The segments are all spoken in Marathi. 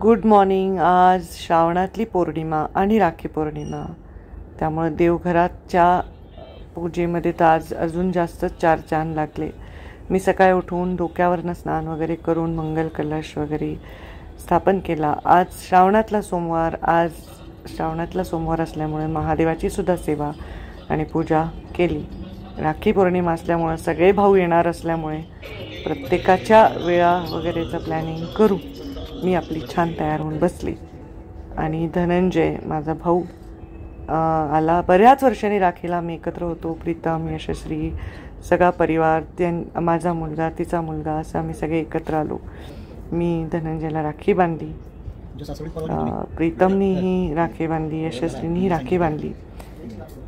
Good morning. आज श्रावणातली पौर्णिमा आणि राखी पौर्णिमा, त्यामुळे देवघराच्या पूजेमध्ये तर आज अजून जास्तच चार चांद लागले. मी सकाळी उठून डोक्यावरनं स्नान वगैरे करून मंगल कलश वगैरे स्थापन केला. आज श्रावणातला सोमवार असल्यामुळे महादेवाची सुद्धा सेवा आणि पूजा केली. राखी पौर्णिमा असल्यामुळे सगळे भाऊ येणार असल्यामुळे प्रत्येकाच्या वेळा वगैरेचं प्लॅनिंग करू. मी आपली छान तयार होऊन बसली आणि धनंजय माझा भाऊ आला. बऱ्याच वर्षांनी राखीला आम्ही एकत्र होतो. प्रीतम, यशस्वी, सगळा परिवार, माझा मुलगा, तिचा मुलगा, असं आम्ही सगळे एकत्र आलो. मी धनंजयला राखी बांधली, प्रीतमनीही राखी बांधली, यशस्वीनीही राखी बांधली.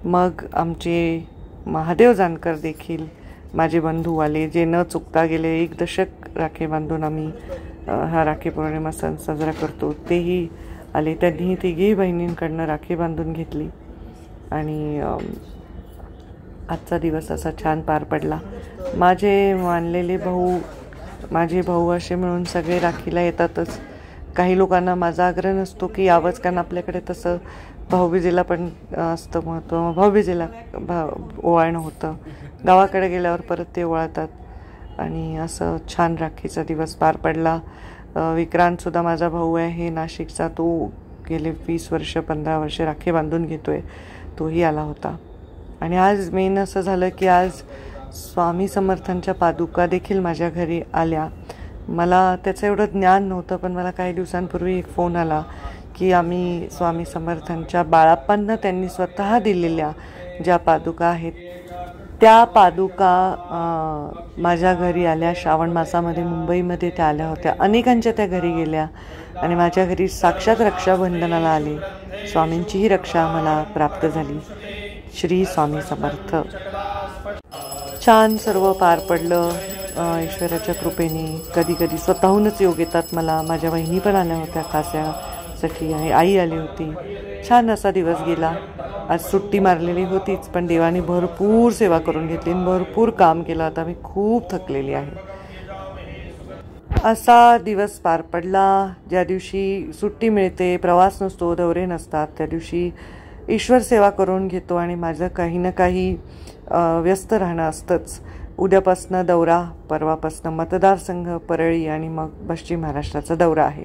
मग आमचे महादेव जानकर देखील माझे बंधू आले, जे न चुकता गेले 1 दशक राखी बांधून आम्ही हा राखी पौर्णिमा सण साजरा करतो. तेही आले. त्यांनी तिघी बहिणींकडनं राखी बांधून घेतली आणि आजचा दिवस असा छान पार पडला. माझे मानलेले भाऊ, माझे भाऊ असे मिळून सगळे राखीला येतातच. काही लोकांना माझा आग्रह नसतो की यावंच, कारण आपल्याकडे तसं भाऊबीजेला पण असतं महत्त्व. भाऊबीजेला ओवाळणं होतं, गावाकडे गेल्यावर परत ते ओवाळतात आणि असं छान राखीचा दिवस पार पडला. विक्रांतसुद्धा माझा भाऊ आहे नाशिकचा, तो गेले 20 वर्ष 15 वर्ष राखी बांधून घेतोय, तोही आला होता. आणि आज मेन असं झालं की आज स्वामी समर्थांच्या पादुका देखील माझ्या घरी आल्या. मला त्याचं एवढं ज्ञान नव्हतं, पण मला काही दिवसांपूर्वी एक फोन आला की आम्ही स्वामी समर्थांच्या बाळाप्पांना त्यांनी स्वतः दिलेल्या ज्या पादुका आहेत त्या पादुका माझ्या घरी आल्या. श्रावण मासामध्ये मुंबईमध्ये त्या आल्या होत्या. अनेकांच्या त्या घरी गेल्या आणि माझ्या घरी साक्षात रक्षाबंधनाला आले. स्वामींचीही रक्षा मला प्राप्त झाली. श्री स्वामी समर्थ. छान सर्व पार पडलं ईश्वराच्या कृपेने. कधी कधी स्वतःहूनच योग येतात मला. माझ्या बहिणी पण आल्या होत्या खास्यासाठी आणि आई आली होती. छान असा दिवस गेला. आज सुट्टी मारलेली होतीच, पण देवाने भरपूर सेवा करून घेतली, भरपूर काम केलं. आता मी खूप थकलेली आहे. असा दिवस पार पडला. ज्या दिवशी सुट्टी मिळते, प्रवास नसतो, दौरे नसतात, त्या दिवशी ईश्वर सेवा करून घेतो आणि माझं काही ना काही व्यस्त राहणं असतंच. उद्यापासनं दौरा, परवापासनं मतदारसंघ परळी आणि मग पश्चिम महाराष्ट्राचा दौरा आहे.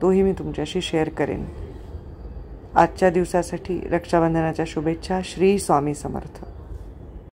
तोही मी तुमच्याशी शेअर करेन. आजच्या दिवसासाठी रक्षाबंधनाच्या शुभेच्छा. श्री स्वामी समर्थ.